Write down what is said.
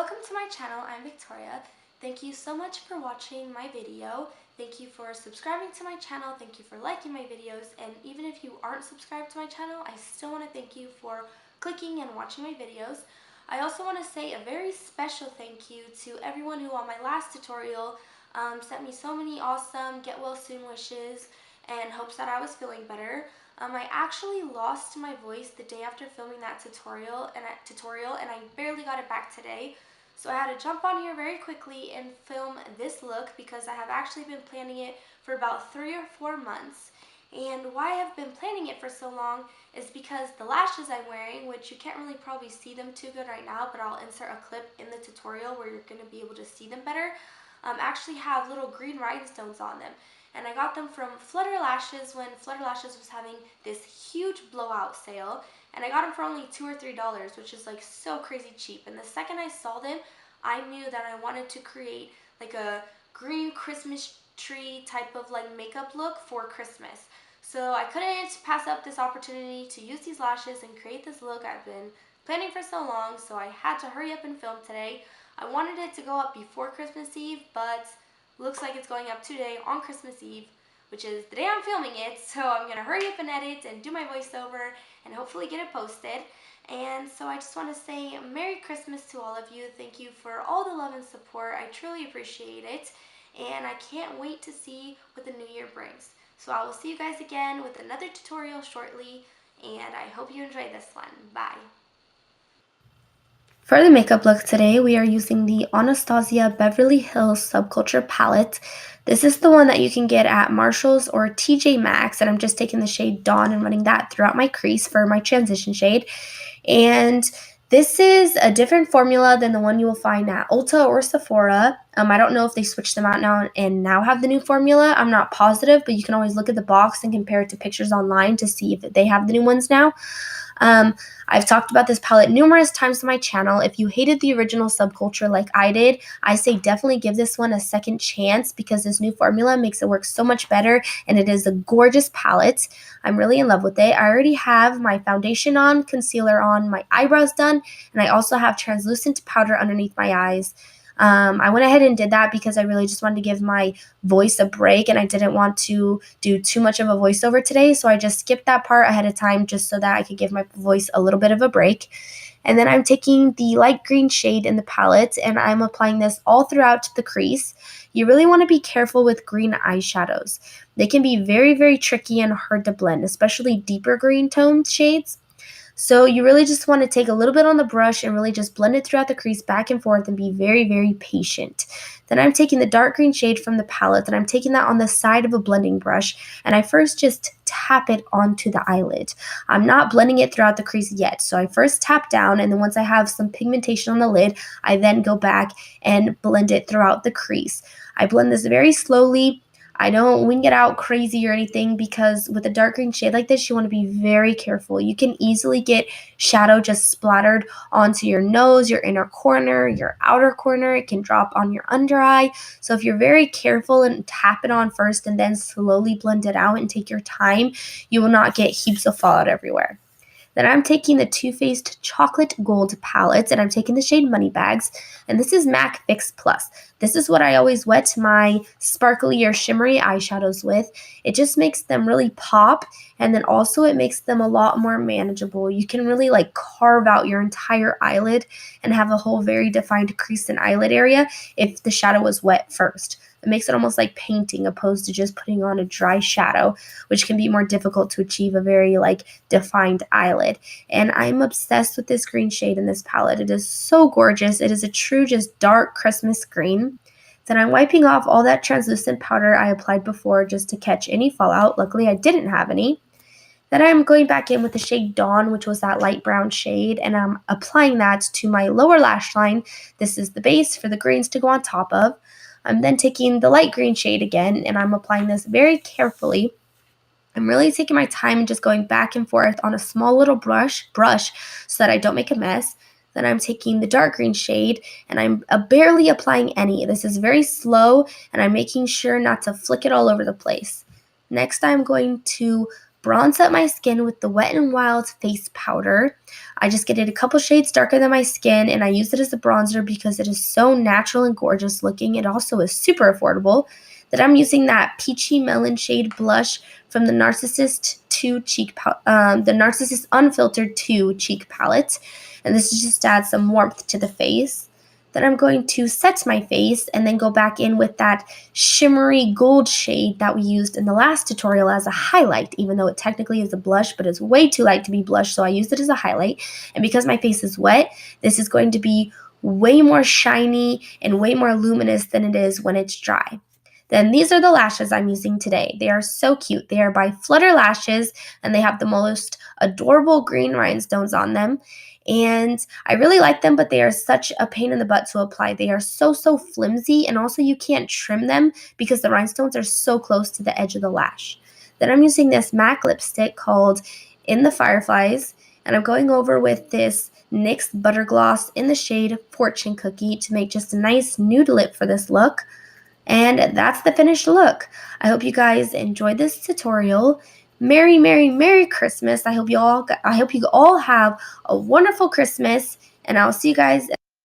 Welcome to my channel. I'm Victoria. Thank you so much for watching my video. Thank you for subscribing to my channel. Thank you for liking my videos. And even if you aren't subscribed to my channel, I still want to thank you for clicking and watching my videos. I also want to say a very special thank you to everyone who on my last tutorial sent me so many awesome get well soon wishes and hopes that I was feeling better. I actually lost my voice the day after filming that tutorial and I barely got it back today. So I had to jump on here very quickly and film this look because I have actually been planning it for about 3 or 4 months. And why I have been planning it for so long is because the lashes I'm wearing, which you can't really probably see them too good right now, but I'll insert a clip in the tutorial where you're going to be able to see them better, actually have little green rhinestones on them. And I got them from Flutter Lashes when Flutter Lashes was having this huge blowout sale. And I got them for only $2 or $3, which is like so crazy cheap. And the second I saw them, I knew that I wanted to create like a green Christmas tree type of like makeup look for Christmas. So I couldn't pass up this opportunity to use these lashes and create this look I've been planning for so long, so I had to hurry up and film today. I wanted it to go up before Christmas Eve, but looks like it's going up today on Christmas Eve, which is the day I'm filming it, so I'm going to hurry up and edit and do my voiceover and hopefully get it posted. And so I just want to say Merry Christmas to all of you. Thank you for all the love and support. I truly appreciate it, and I can't wait to see what the new year brings. So I will see you guys again with another tutorial shortly, and I hope you enjoyed this one. Bye. For the makeup look today, we are using the Anastasia Beverly Hills Subculture palette. This is the one that you can get at Marshall's or TJ Maxx, and I'm just taking the shade Dawn and running that throughout my crease for my transition shade. And this is a different formula than the one you will find at Ulta or Sephora. I don't know if they switched them out now and now have the new formula. I'm not positive, but you can always look at the box and compare it to pictures online to see if they have the new ones now. I've talked about this palette numerous times on my channel. If you hated the original Subculture like I did, I say definitely give this one a second chance because this new formula makes it work so much better, and it is a gorgeous palette. I'm really in love with it. I already have my foundation on, concealer on, my eyebrows done, and I also have translucent powder underneath my eyes. I went ahead and did that because I really just wanted to give my voice a break, and I didn't want to do too much of a voiceover today, so I just skipped that part ahead of time just so that I could give my voice a little bit of a break. And then I'm taking the light green shade in the palette, and I'm applying this all throughout the crease. You really want to be careful with green eyeshadows. They can be very, very tricky and hard to blend, especially deeper green toned shades. So you really just want to take a little bit on the brush and really just blend it throughout the crease back and forth and be very, very patient. Then I'm taking the dark green shade from the palette and I'm taking that on the side of a blending brush, and I first just tap it onto the eyelid. I'm not blending it throughout the crease yet, so I first tap down, and then once I have some pigmentation on the lid, I then go back and blend it throughout the crease. I blend this very slowly. I don't wing it out crazy or anything because with a dark green shade like this, you want to be very careful. You can easily get shadow just splattered onto your nose, your inner corner, your outer corner. It can drop on your under eye. So if you're very careful and tap it on first and then slowly blend it out and take your time, you will not get heaps of fallout everywhere. Then I'm taking the Too Faced Chocolate Gold palette, and I'm taking the shade Moneybags, and this is MAC Fix Plus. This is what I always wet my sparkly or shimmery eyeshadows with. It just makes them really pop, and then also it makes them a lot more manageable. You can really like carve out your entire eyelid and have a whole very defined crease and eyelid area if the shadow was wet first. It makes it almost like painting opposed to just putting on a dry shadow, which can be more difficult to achieve a very like defined eyelid. And I'm obsessed with this green shade in this palette. It is so gorgeous. It is a true just dark Christmas green. Then I'm wiping off all that translucent powder I applied before just to catch any fallout. Luckily, I didn't have any. Then I'm going back in with the shade Dawn, which was that light brown shade, and I'm applying that to my lower lash line. This is the base for the greens to go on top of. I'm then taking the light green shade again, and I'm applying this very carefully. I'm really taking my time and just going back and forth on a small little brush so that I don't make a mess. Then I'm taking the dark green shade, and I'm barely applying any. This is very slow, and I'm making sure not to flick it all over the place. Next, I'm going to bronze up my skin with the Wet n Wild face powder. I just get it a couple shades darker than my skin, and I use it as a bronzer because it is so natural and gorgeous looking. It also is super affordable. Then I'm using that peachy melon shade blush from the Narcissist Unfiltered 2 cheek palette, and this is just to add some warmth to the face. Then I'm going to set my face and then go back in with that shimmery gold shade that we used in the last tutorial as a highlight, even though it technically is a blush, but it's way too light to be blush, so I used it as a highlight. And because my face is wet, this is going to be way more shiny and way more luminous than it is when it's dry. Then these are the lashes I'm using today. They are so cute. They are by Flutter Lashes, and they have the most adorable green rhinestones on them. And I really like them, but they are such a pain in the butt to apply. They are so flimsy, and also you can't trim them because the rhinestones are so close to the edge of the lash. Then I'm using this MAC lipstick called In the Fireflies, and I'm going over with this NYX Butter Gloss in the shade Fortune Cookie to make just a nice nude lip for this look. And that's the finished look. I hope you guys enjoyed this tutorial. Merry Christmas. I hope you all have a wonderful Christmas, and I'll see you guys